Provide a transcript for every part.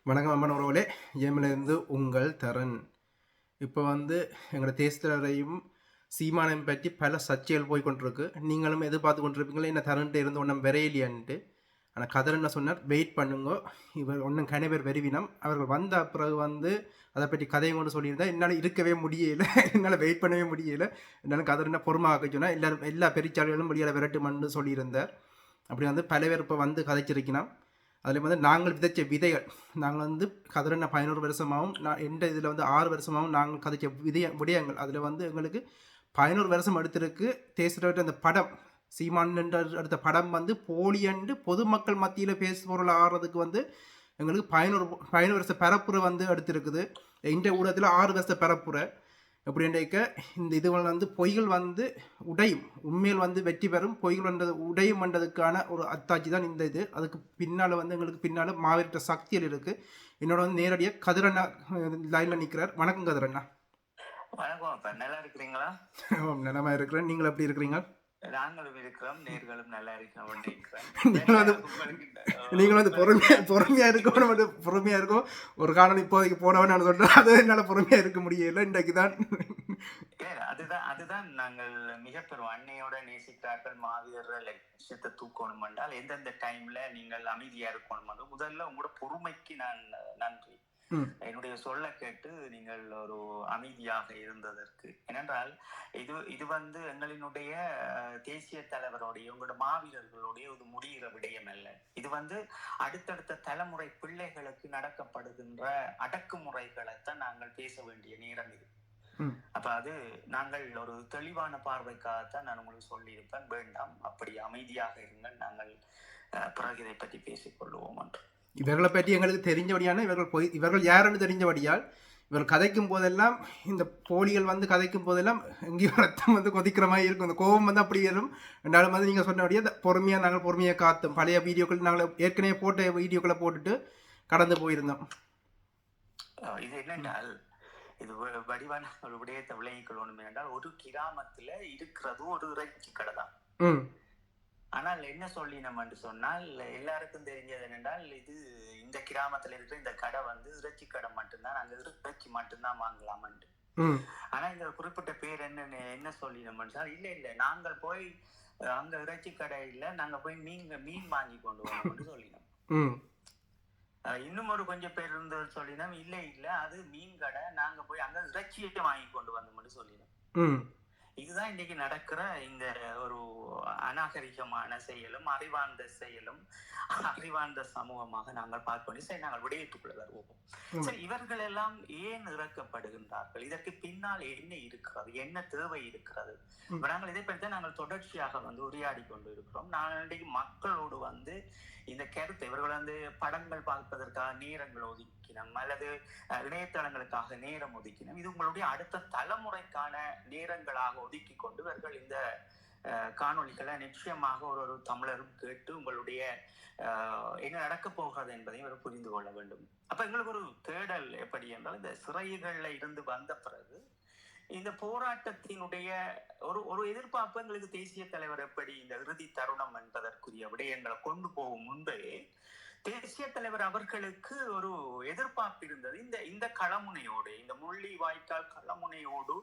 வணக்கம் அம்மன் உறவுகளே, ஏமிலிருந்து உங்கள் தரன். இப்போ எங்களோட தேசத்திலையும் சீமானம் பற்றி பல சர்ச்சைகள் போய் கொண்டிருக்கு. நீங்களும் எதிர்பார்த்து கொண்டிருப்பீங்களே என்ன தரன்ட்டு இருந்து ஒன்றும் விரையிலியான்ட்டு. ஆனால் கதர் என்ன சொன்னார், வெயிட் பண்ணுங்க, இவர் ஒன்றும் கனவேர் வெறிவினம். அவர்கள் வந்த பிறகு அதை பற்றி கதையும் கொண்டு சொல்லியிருந்தா என்னால் இருக்கவே முடியலை, என்னால் வெயிட் பண்ணவே முடியலை. என்னால் கதர் என்ன பொறுமாக சொன்னால் எல்லா பெருச்சாளிகளும் வெளியில் விரட்டுமன்னு சொல்லியிருந்தார். அப்படி பல பேர் இப்போ கதைச்சிருக்கணும். அதில் நாங்கள் விதைச்ச விதைகள், நாங்கள் கதிரண்ண 11 வருஷமாகவும் எந்த இதில் 6 வருஷமாகவும் நாங்கள் கதைச்ச விடயங்கள், அதில் எங்களுக்கு 11 வருஷம் எடுத்திருக்கு. தேசிய அந்த படம் சீமான் என்ற அடுத்த படம் போலியன்று பொதுமக்கள் மத்தியில் பேசுபொருள் ஆடுறதுக்கு எங்களுக்கு 11 வருஷ பரப்புரை எடுத்திருக்குது. இந்த ஊடகத்தில் 6 வருஷ பரப்புரை. எப்படின்றைக்க இந்த இது பொய்கள் உடையும், உண்மையில் வெற்றி பெறும், பொய்கள் உடையும் என்றதுக்கான ஒரு அத்தாட்சி தான் இந்த இது. அதுக்கு பின்னால் எங்களுக்கு பின்னால் மாவீர சக்திகள் இருக்குது. என்னோட நேரடியாக கதிரண்ணா லைனில் நிற்கிறார். வணக்கம் கதிரண்ணா. வணக்கம், நல்லா இருக்கிறீங்களா? நலமா இருக்கிறேன். நீங்கள் எப்படி இருக்கிறீங்க? நாங்களும் இருக்கிறோம், நேர்களும் நல்லா இருக்கிறோம். நீங்கள் பொறுமையா இருக்கணும், பொறுமையா இருக்கும். ஒரு காலம் இப்போதைக்கு போனவன் நான் சொல்றேன், அது என்னால பொறுமையா இருக்க முடியல. இன்றைக்கு தான் அதுதான் நாங்கள் மிக பெரும் அன்னையோட நேசிக்கிறார்கள் மாவீரர் லட்சியத்தை தூக்கணும் என்றால் எந்தெந்த டைம்ல நீங்கள் அமைதியா இருக்கணும். முதல்ல உங்களோட பொறுமைக்கு நான் நன்றி. என்னுடைய சொல்ல கேட்டு நீங்கள் ஒரு அமைதியாக இருந்ததற்கு. ஏனென்றால் இது எங்களினுடைய தேசிய தலைவருடைய உங்களோட மாவீரர்களுடைய ஒரு முடிகிற விடயம் அல்ல. இது அடுத்தடுத்த தலைமுறை பிள்ளைகளுக்கு நடக்கப்படுகின்ற அடக்குமுறைகளைத்தான் நாங்கள் பேச வேண்டிய நேரம் இது. அப்ப அது நாங்கள் ஒரு தெளிவான பார்வைக்காகத்தான் நான் உங்களுக்கு சொல்லியிருப்பேன். வேண்டாம், அப்படி அமைதியாக இருங்கள், நாங்கள் பிறகு இதை பற்றி பேசிக்கொள்வோம் என்று. இவர்களை பற்றி எங்களுக்கு தெரிஞ்சபடியான இவர்கள் யாருன்னு தெரிஞ்சபடியால் இவர் கதைக்கும் போதெல்லாம், இந்த போலிகள் கதைக்கும் போதெல்லாம் எங்கேயோ ரத்தம் கொதிக்கிற மாதிரி இருக்கும். இந்த கோபம் அப்படி வரும். ரெண்டாலும் நீங்கள் சொன்னபடியே பொறுமையாக நாங்கள் பொறுமையாக காத்தோம். பழைய வீடியோக்கள் நாங்கள் ஏற்கனவே போட்ட வீடியோக்களை போட்டுட்டு கடந்து போயிருந்தோம். இது என்னென்றால் இது வடிவான ஒரு விடயத்தை விளங்கிக் கொள்ளணும். என்றால் ஒரு கிராமத்துல இருக்கிறது ஒரு இறைச்சி கடை தான். ஆனால் என்ன சொல்லினோம் என்று சொன்னால், எல்லாருக்கும் தெரிஞ்சது என்னென்றால் இது இந்த கிராமத்துல இருக்கிற இந்த கடை இறைச்சி கடை மட்டும்தான், அங்க இறைச்சி மட்டும்தான் வாங்கலாம் என்று. ஆனா இந்த குறிப்பிட்ட பேர் என்ன சொல்லினோம் என்றால், இல்ல நாங்கள் போய் அங்க இறைச்சி கடை இல்ல, நாங்க போய் மீன் வாங்கி கொண்டு வரோம் சொல்லினோம். இன்னும் ஒரு கொஞ்சம் பேர் இருந்தது சொல்லினோம், இல்ல அது மீன் கடை, நாங்க போய் அங்க இறைச்சியை வாங்கி கொண்டு வந்தோம்னு சொல்லினோம். இதுதான் இன்னைக்கு நடக்கிற இந்த ஒரு அநாகரிகமான செயலும் அறிவார்ந்த செயலும் அறிவார்ந்த சமூகமாக நாங்கள் பார்க்கணும். சரி, நாங்கள் விடயத்துக்குள்ள வருவோம். சரி, இவர்கள் எல்லாம் ஏன் இறக்கப்படுகின்றார்கள்? இதற்கு பின்னால் என்ன இருக்கிறது, என்ன தேவை இருக்கிறது? நாங்கள் இதை பற்றி நாங்கள் தொடர்ச்சியாக உரையாடி கொண்டு இருக்கிறோம். நான் இன்றைக்கு மக்களோடு இந்த கருத்தை இவர்கள் படங்கள் பார்ப்பதற்காக நேரங்கள் ஒதுக்கினோம், அல்லது இணையதளங்களுக்காக நேரம் ஒதுக்கினோம். இது உங்களுடைய அடுத்த தலைமுறைக்கான நேரங்களாக ஒதுக்கி கொண்டு இவர்கள் இந்த காணொலிகளை நிச்சயமாக ஒரு தமிழரும் கேட்டு உங்களுடைய என்ன நடக்க போகிறது என்பதையும் இவர் புரிந்து கொள்ள வேண்டும். அப்ப எங்களுக்கு ஒரு தேடல் எப்படி என்றால், இந்த சிறைகள்ல இருந்து வந்த பிறகு இந்த போராட்டத்தினுடைய ஒரு எதிர்பார்ப்பு எங்களுக்கு தேசிய தலைவர் எப்படி இந்த இறுதி தருணம் என்பதற்குரிய விடயங்களை கொண்டு போகும் முன்பே தேசிய தலைவர் அவர்களுக்கு ஒரு எதிர்பார்ப்பு இருந்தது. இந்த களமுனையோடு, இந்த முள்ளி வாய்க்கால் களமுனையோடு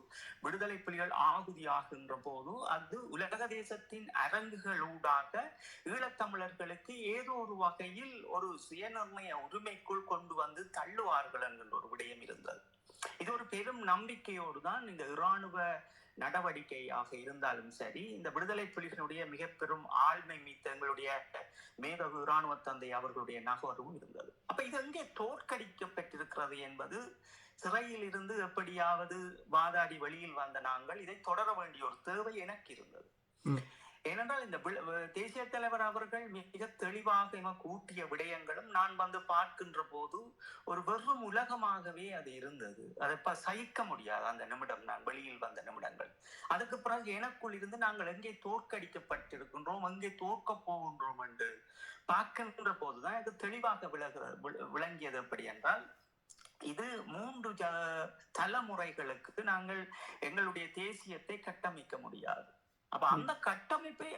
விடுதலை புலிகள் ஆகுதியாகின்ற போது அது உலக தேசத்தின் அரங்குகளூடாக ஈழத்தமிழர்களுக்கு ஏதோ ஒரு வகையில் ஒரு சுயநிர்ணய உரிமைக்குள் கொண்டு தள்ளுவார்கள் என்கின்ற ஒரு விடயம் இருந்தது. இது ஒரு பெரும் நம்பிக்கையோடு தான் இந்த இராணுவ நடவடிக்கையாக இருந்தாலும் சரி, இந்த விடுதலை புலிகளுடைய மிக பெரும் ஆழ்மை மீத்த எங்களுடைய மேதகு இராணுவ தந்தை அவர்களுடைய நகரும் இருந்தது. அப்ப இது எங்கே தோற்கடிக்கப்பட்டிருக்கிறது என்பது, சிறையில் இருந்து எப்படியாவது வாதாடி வெளியில் வந்த நாங்கள் இதை தொடர வேண்டிய ஒரு தேவை எனக்கு இருந்தது. ஏனென்றால் இந்த தேசிய தலைவர் அவர்கள் மிக தெளிவாக கூட்டிய விடயங்களும் நான் பார்க்கின்ற போது ஒரு வெறும் உலகமாகவே அது இருந்தது. அதை சகிக்க முடியாது அந்த நிமிடம், நான் வெளியில் வந்த நிமிடங்கள். அதுக்கு பிறகு எனக்குள் இருந்து நாங்கள் எங்கே தோற்கடிக்கப்பட்டிருக்கின்றோம், எங்கே தோற்க போகின்றோம் என்று பார்க்கின்ற போதுதான் எனக்கு தெளிவாக விளங்கியது. எப்படி என்றால், இது 3 தலைமுறைகளுக்கு நாங்கள் எங்களுடைய தேசியத்தை கட்டமைக்க முடியாது. அப்ப அந்த கட்டமைப்பை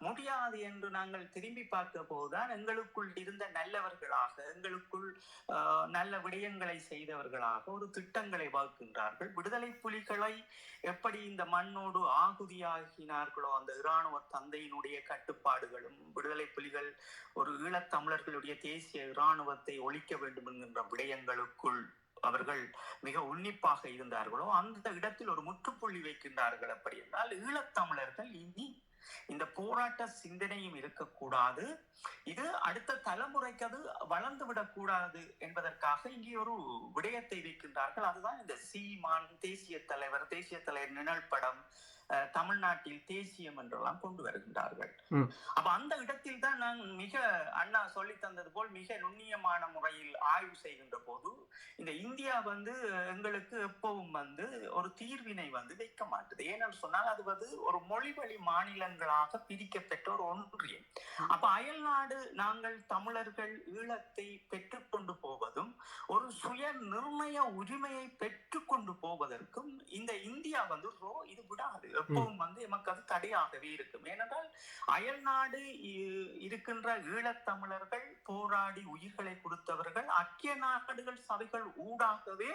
முடியாது என்று நாங்கள் திரும்பி பார்த்த போதுதான் எங்களுக்குள் இருந்த நல்லவர்களாக, எங்களுக்குள் நல்ல விடயங்களை செய்தவர்களாக ஒரு திட்டங்களை வகுக்கின்றார்கள். விடுதலை புலிகளை எப்படி இந்த மண்ணோடு ஆகுதியாகினார்களோ அந்த இராணுவ தந்தையினுடைய கட்டுப்பாடுகளும், விடுதலை புலிகள் ஒரு ஈழத்தமிழர்களுடைய தேசிய இராணுவத்தை ஒழிக்க வேண்டும் என்கின்ற விடயங்களுக்குள் அவர்கள் மிக உன்னிப்பாக இருந்தார்களோ அந்த இடத்தில் ஒரு முற்றுப்புள்ளி வைக்கின்றார்கள். அப்படி என்றால் ஈழத்தமிழர்கள் இனி இந்த போராட்ட சிந்தனையும் இருக்கக்கூடாது, இது அடுத்த தலைமுறைக்கு அது வளர்ந்து விடக்கூடாது என்பதற்காக இங்கே ஒரு விடயத்தை வைக்கின்றார்கள். அதுதான் இந்த சீமான் தேசிய தலைவர் நிழல் படம், தமிழ்நாட்டில் தேசியம் என்றெல்லாம் கொண்டு வருகின்றார்கள். அப்ப அந்த இடத்தில் தான் நான் மிக அண்ணா சொல்லி தந்தது போல் மிக நுண்ணியமான முறையில் ஆய்வு செய்கின்ற போது இந்த இந்தியா எங்களுக்கு எப்பவும் ஒரு தீர்வினை வைக்க மாட்டுது. ஏன்னு சொன்னால் அது ஒரு மொழிவழி மாநிலங்களாக பிரிக்கப்பட்ட ஒரு ஒன்றியம். அப்ப அயல் நாடு நாங்கள் தமிழர்கள் ஈழத்தை பெற்றுக்கொண்டு போவதும் ஒரு சுய நிர்ணய உரிமையை பெற்றுக்கொண்டு போவதற்கும் இந்த இந்தியா இது விடாது, எப்பவும் எமக்கு அது தடையாகவே இருக்கும். ஏனென்றால் அயல் நாடு இருக்கின்ற ஈழத்தமிழர்கள் போராடி உயிர்களை கொடுத்தவர்கள் ஐக்கிய நாடுகள் சபைகள் ஊடாகவே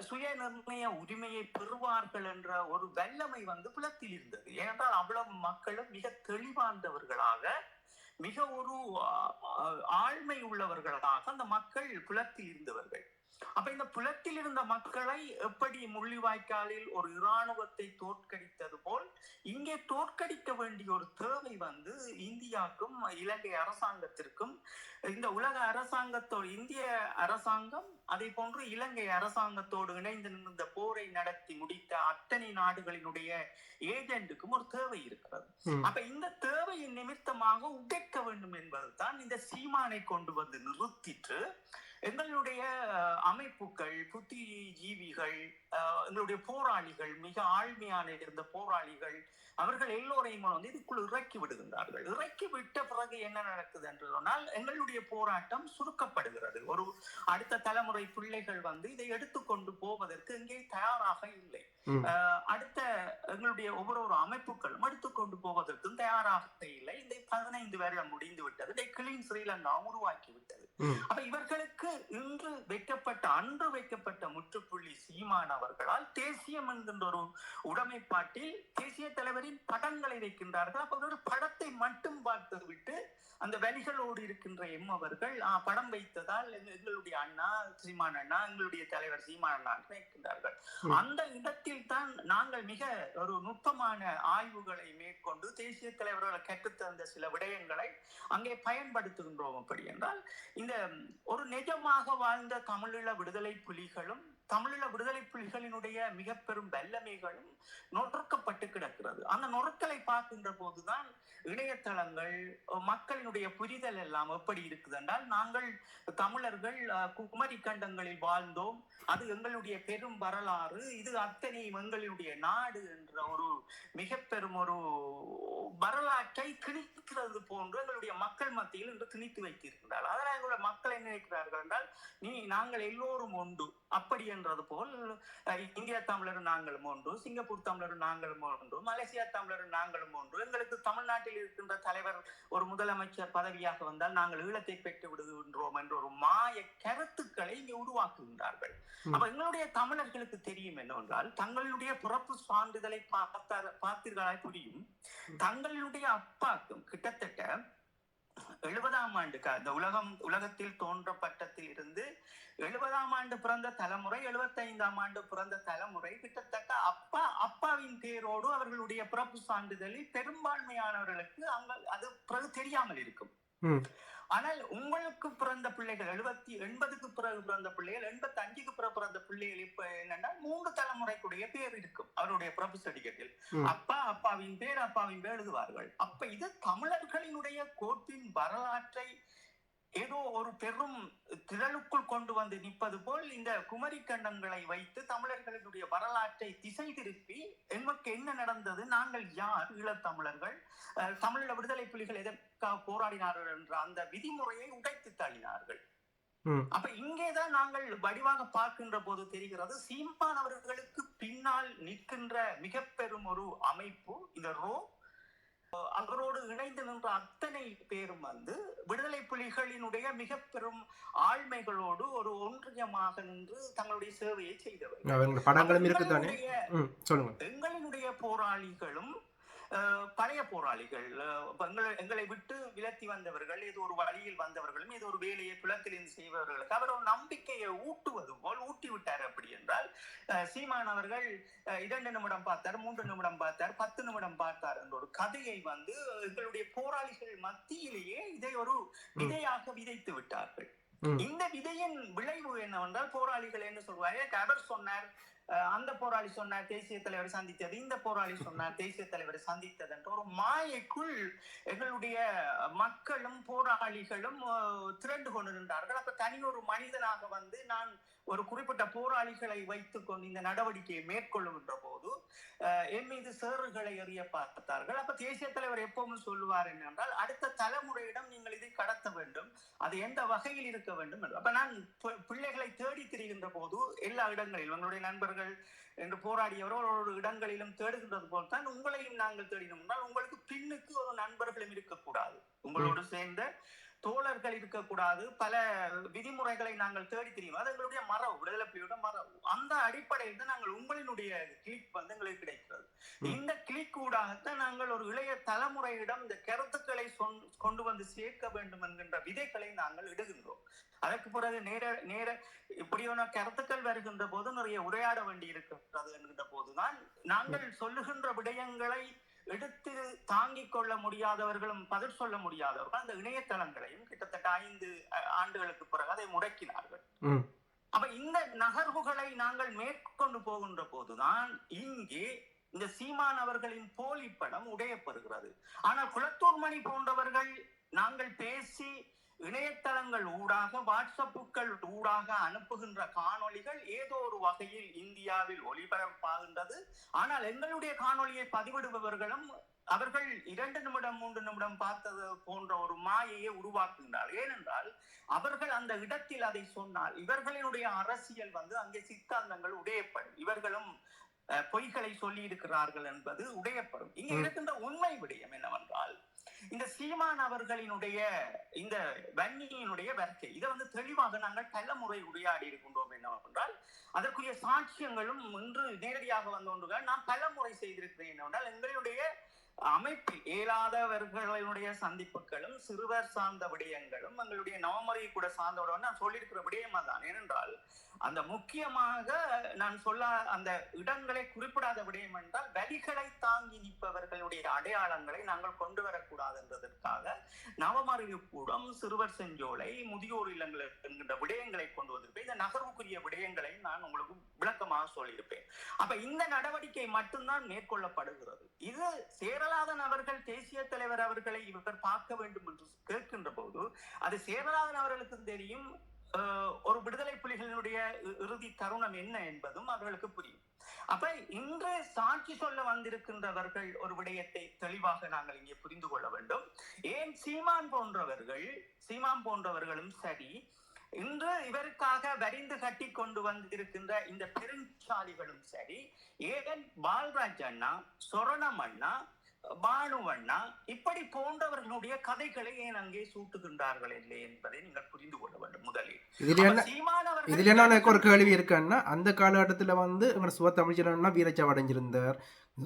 சுய நிர்ணய உரிமையை பெறுவார்கள் என்ற ஒரு வல்லமை புலத்தில் இருந்தது. ஏனென்றால் அவ்வளவு மக்களும் மிக தெளிவார்ந்தவர்களாக, மிக ஒரு ஆழ்மை உள்ளவர்களாக அந்த மக்கள் புலத்தில் இருந்தவர்கள். அப்ப இந்த புலத்தில் இருந்த மக்களை எப்படி முள்ளிவாய்க்காலில் ஒரு இராணுவத்தை தோற்கடித்தது போல் இங்கே தோற்கடிக்க வேண்டிய ஒரு தேவை இந்தியாவுக்கும் இலங்கை அரசாங்கத்திற்கும், இந்த உலக அரசாங்கத்தோடு இந்திய அரசாங்கம் அதே போன்று இலங்கை அரசாங்கத்தோடு இணைந்து நின்ற போரை நடத்தி முடித்த அத்தனை நாடுகளினுடைய ஏஜென்ட்டுக்கும் ஒரு தேவை இருக்கிறது. அப்ப இந்த தேவையின் நிமித்தமாக உடைக்க வேண்டும் என்பதுதான் இந்த சீமானை கொண்டு நிறுத்திட்டு எங்களுடைய அமைப்புகள், புத்திஜீவிகள், எங்களுடைய போராளிகள், மிக ஆழ்மையான இருந்த போராளிகள், அவர்கள் எல்லோரையும் இதுக்குள் இறக்கி விடுகின்றார்கள். இறக்கி விட்ட பிறகு என்ன நடக்குது என்று சொன்னால் எங்களுடைய போராட்டம் சுருக்கப்படுகிறது. ஒரு அடுத்த தலைமுறை பிள்ளைகள் இதை எடுத்துக்கொண்டு போவதற்கு இங்கே தயாராக இல்லை. அடுத்த எங்களுடைய ஒவ்வொரு அமைப்புகளும் எடுத்துக்கொண்டு போவதற்கும் தயாராக இல்லை. இந்த 15 வருடம் முடிந்து விட்டது. இதை கிளீன் ஸ்ரீலங்கா உருவாக்கி விட்டது. அப்ப இவர்களுக்கு அன்று வைக்கப்பட்ட முற்றுப்புள்ளி சீமான் அவர்களால் தேசியம் என்கின்ற ஒரு உடைமைப்பாட்டில் தேசிய தலைவரின் படங்களை வைக்கின்றார்கள். அப்ப ஒரு படத்தை மட்டும் பார்த்து விட்டு அந்த வலிகளோடு இருக்கின்ற அவர்கள் படம் வைத்ததால் எங்களுடைய அண்ணா சீமான் அண்ணா, எங்களுடைய தலைவர் சீமான் அண்ணா நினைக்கின்றார்கள். அந்த இடத்தில் தான் நாங்கள் மிக ஒரு நுட்பமான ஆய்வுகளை மேற்கொண்டு தேசிய தலைவர்கள் கற்றுத்தந்த சில விடயங்களை அங்கே பயன்படுத்துகின்றோம். அப்படி என்றால் இந்த ஒரு நிஜமாக வாழ்ந்த தமிழீழ விடுதலை புலிகளும் தமிழீழ விடுதலை புலிகளினுடைய மிக பெரும் வல்லமைகளும் நொறுக்கப்பட்டு கிடக்கிறது. அந்த நொறுக்கலை பார்க்கின்ற போதுதான் இணையதளங்கள் மக்களினுடைய புரிதல் எல்லாம் எப்படி இருக்குது என்றால், நாங்கள் தமிழர்கள் குமரி கண்டங்களில் வாழ்ந்தோம், அது எங்களுடைய பெரும் வரலாறு, இது அத்தனை எங்களுடைய நாடு என்ற ஒரு மிக பெரும் ஒரு வரலாற்றை திணிக்கிறது போன்று எங்களுடைய மக்கள் மத்தியில் இன்று திணித்து வைத்திருக்கிறார்கள். அதனால் எங்களுடைய மக்கள் என்ன நினைக்கிறார்கள் என்றால், நாங்கள் எல்லோரும் ஒன்று அப்படி என்றது போல் இந்திய தமிழர் நாங்களும் ஒன்று, சிங்கப்பூர் தமிழர் நாங்களும் ஒன்று, மலேசியா தமிழர் நாங்களும் ஒன்று, எங்களுக்கு தமிழ்நாட்டில் இருக்கின்ற தலைவர் ஒரு முதலமைச்சர் பதவியாக வந்தால் நாங்கள் ஈழத்தை பெற்று விடுகின்றோம் என்ற ஒரு மாய கருத்துக்களை இங்கே உருவாக்குகின்றார்கள். அப்ப எங்களுடைய தமிழர்களுக்கு தெரியும் என்னவென்றால், தங்களுடைய பிறப்பு சான்றிதழை பார்த்தீர்களாய் புரியும், தங்களுடைய அப்பாக்கும் கிட்டத்தட்ட 70ஆம் ஆண்டு இந்த உலகத்தில் தோன்றப்பட்டத்தில் இருந்து 70ஆம் ஆண்டு பிறந்த தலைமுறை, 75ஆம் ஆண்டு பிறந்த தலைமுறை கிட்டத்தட்ட அப்பாவின் பேரோடு அவர்களுடைய பிறப்பு சான்றிதழில் பெரும்பான்மையானவர்களுக்கு அது பிறகு தெரியாமல் இருக்கும். ஆனால் உங்களுக்கு பிறந்த பிள்ளைகள் 80க்கு பிறகு பிறந்த பிள்ளைகள், 85க்கு பிறகு பிறந்த பிள்ளைகள் இப்ப என்னன்னா 3 தலைமுறைக்குடைய பேர் இருக்கும் அவருடைய பிறப்பு சர்டிபிகேட்டில். அப்பாவின் பேர் எழுதுவார்கள். அப்ப இது தமிழர்களினுடைய கோட்பின் வரலாற்றை ஏதோ ஒரு பெரும் திரளுக்குள் கொண்டு வந்து நிற்பது போல் இந்த குமரி கண்டங்களை வைத்து தமிழர்களுடைய வரலாற்றை திசை திருப்பி எங்களுக்கு என்ன நடந்தது, நாங்கள் யார், ஈழத்தமிழர்கள், தமிழீழ விடுதலை புலிகள் எதற்காக போராடினார்கள் என்ற அந்த விதிமுறையை உடைத்து தள்ளினார்கள். அப்ப இங்கேதான் நாங்கள் வடிவாக பார்க்கின்ற போது தெரிகிறது சீமான் அவர்களுக்கு பின்னால் நிற்கின்ற மிக பெரும் ஒரு அமைப்பு இந்த ரோ. அவரோடு இணைந்து நின்ற அத்தனை பேரும் விடுதலை புலிகளினுடைய மிக பெரும் ஆழ்மைகளோடு ஒரு ஒன்றியமாக நின்று தங்களுடைய சேவையை செய்தவர். எங்களினுடைய போராளிகளும் பழைய போராளிகள், எங்களை விட்டு விலத்தி வந்தவர்கள், ஏதோ ஒரு வழியில் வந்தவர்களும், ஏதோ ஒரு வேலையை புலத்திலிருந்து செய்பவர்களுக்கு அவர் ஒரு நம்பிக்கையை ஊட்டுவது போல் ஊட்டி விட்டார். அப்படி என்றால் சீமான் அவர்கள் 2 நிமிடம் பார்த்தார், 3 நிமிடம் பார்த்தார், 10 நிமிடம் பார்த்தார் என்ற ஒரு கதையை எங்களுடைய போராளிகள் மத்தியிலேயே இதை ஒரு விதையாக விதைத்து விட்டார்கள். இந்த விதையின் விளைவு என்னவென்றால் போராளிகள் என்ன சொல்வாங்க, அவர் சொன்னார், அந்த போராளி சொன்னார் தேசிய தலைவரை சந்தித்தது, இந்த போராளி சொன்னார் தேசிய தலைவரை சந்தித்தது என்ற ஒரு மாயைக்குள் எங்களுடைய மக்களும் போராளிகளும் திரண்டு கொண்டு நின்றார்கள். அப்ப தனி ஒரு மனிதனாக நான் ஒரு குறிப்பிட்ட போராளிகளை வைத்துக் கொண்டு இந்த நடவடிக்கையை மேற்கொள்ளுகின்ற போது என் மீது சேறுகளை எறிய பார்த்தார்கள். அப்ப தேசிய தலைவர் எப்பவும் சொல்லுவார் என்னென்றால், அடுத்த தலைமுறையிடம் நீங்கள் இதை கடத்த வேண்டும், அது எந்த வகையில் இருக்க வேண்டும் என்று. அப்ப நான் பிள்ளைகளை தேடி திரிகின்ற போது எல்லா இடங்களிலும் எங்களுடைய நண்பர்கள் என்று போராடியவர்கள் ஒரு இடங்களிலும் தேடுகின்றது போல் தான் உங்களையும் நாங்கள் தேடினோம் என்றால், உங்களுக்கு பின்னுக்கு ஒரு நண்பர்களும் இருக்கக்கூடாது, உங்களோடு சேர்ந்த தோழர்கள் இருக்கக்கூடாது, பல விதிமுறைகளை நாங்கள் தேடி தெரியும். அது எங்களுடைய மரபு, விடுதலை புலியோட மரபு. அந்த அடிப்படையில் தான் நாங்கள் உங்களினுடைய கிளிக் எங்களுக்கு கிடைக்கிறது. இந்த கிளிக் ஊடாகத்தான் நாங்கள் ஒரு இளைய தலைமுறையிடம் இந்த கருத்துக்களை கொண்டு வந்து சேர்க்க வேண்டும் என்கின்ற விதைகளை நாங்கள் இடுகின்றோம். அதற்கு பிறகு நேர இப்படியான கருத்துக்கள் வருகின்ற போது நிறைய உரையாட வேண்டி இருக்கிறது என்கின்ற போதுதான் நாங்கள் சொல்லுகின்ற விடயங்களை எடுத்து தாங்கிக் கொள்ள முடியாதவர்களும் பதில் சொல்ல முடியாதவர்கள் அந்த இணையதளங்களையும் கிட்டத்தட்ட 5 ஆண்டுகளுக்கு பிறகு அதை முடக்கினார்கள். அப்ப இந்த நகர்வுகளை நாங்கள் மேற்கொண்டு போகின்ற போதுதான் இங்கே இந்த சீமான் அவர்களின் போலி படம் உடையப்படுகிறது. ஆனால் குளத்தூர் மணி போன்றவர்கள் நாங்கள் பேசி இணையதளங்கள் ஊடாக, வாட்ஸ்அப்புகள் ஊடாக அனுப்புகின்ற காணொளிகள் ஏதோ ஒரு வகையில் இந்தியாவில் ஒளிபரப்பாகின்றது. ஆனால் எங்களுடைய காணொளியை பதிவிடுபவர்களும் அவர்கள் 2 நிமிடம் 3 நிமிடம் பார்த்தது போன்ற ஒரு மாயையை உருவாக்குகின்றார். ஏனென்றால் அவர்கள் அந்த இடத்தில் அதை சொன்னால் இவர்களினுடைய அரசியல் அங்கே சித்தாந்தங்கள் உடையப்படும், இவர்களும் பொய்களை சொல்லி இருக்கிறார்கள் என்பது உடையப்படும். இங்கே இருக்கின்ற உண்மை விடயம் என்னவென்றால், இந்த சீமான் அவர்களினுடைய இந்த வன்னியினுடைய வர்க்கை இதை தெளிவாக நாங்கள் பல முறை உரையாடி இருக்கின்றோம். என்னவென்றால் அதற்குரிய சாட்சியங்களும் இன்று நேரடியாக ஒன்றுகள் நான் பல முறை செய்திருக்கிறேன். என்னவென்றால் எங்களுடைய அமைப்பில் இயலாதவர்களுடைய சந்திப்புகளும் சிறுவர் சார்ந்த விடயங்களும் எங்களுடைய நவமறை கூட சார்ந்த நான் சொல்லியிருக்கிற விடயமா தான். ஏனென்றால் அந்த முக்கியமாக நான் சொல்ல அந்த இடங்களை குறிப்பிடாத விடயம் என்றால் வலிகளை தாங்கி நிற்பவர்களுடைய அடையாளங்களை நாங்கள் கொண்டு வரக்கூடாது என்பதற்காக நவமறிவு கூடம், சிறுவர் செஞ்சோலை, முதியோர் இல்லங்கள் என்கின்ற விடயங்களை கொண்டு வந்திருப்பேன். இந்த நகர்வுக்குரிய விடயங்களை நான் உங்களுக்கு விளக்கமாக சொல்லியிருப்பேன். அப்ப இந்த நடவடிக்கை மட்டும்தான் மேற்கொள்ளப்படுகிறது. இது சேரலாதன் அவர்கள் தேசிய தலைவர் அவர்களை இவர் பார்க்க வேண்டும் என்று கேட்கின்ற போது அது சேரலாதன் அவர்களுக்கு தெரியும் ஒரு விடுதலை புலிகளினுடைய இறுதி தருணம் என்ன என்பதும் அவர்களுக்கு புரியும். அப்ப இன்று சாட்சி சொல்ல வந்திருக்கின்றவர்கள் ஒரு விடயத்தை தெளிவாக நாங்கள் இங்கே புரிந்து கொள்ள வேண்டும். ஏன் சீமான் போன்றவர்களும் சரி, இன்று இவருக்காக வரிந்து கட்டி கொண்டு வந்திருக்கின்ற இந்த பெருஞ்சாலிகளும் சரி, ஏன் பால்ராஜ் அண்ணா, சொரணம் அண்ணா, பானுவண்ணா இப்படி போன்றவர்களுடைய கதைகளை ஏன் அங்கே சூட்டுகின்றார்கள் இல்லை என்பதை நீங்கள் புரிந்து கொள்ள வேண்டும். முதலில் இதுல என்ன ஒரு கேள்வி இருக்குன்னா, அந்த காலகட்டத்துல எங்க சுவ தமிழ்ச்சனா வீரச்சாவு அடைஞ்சிருந்தார்.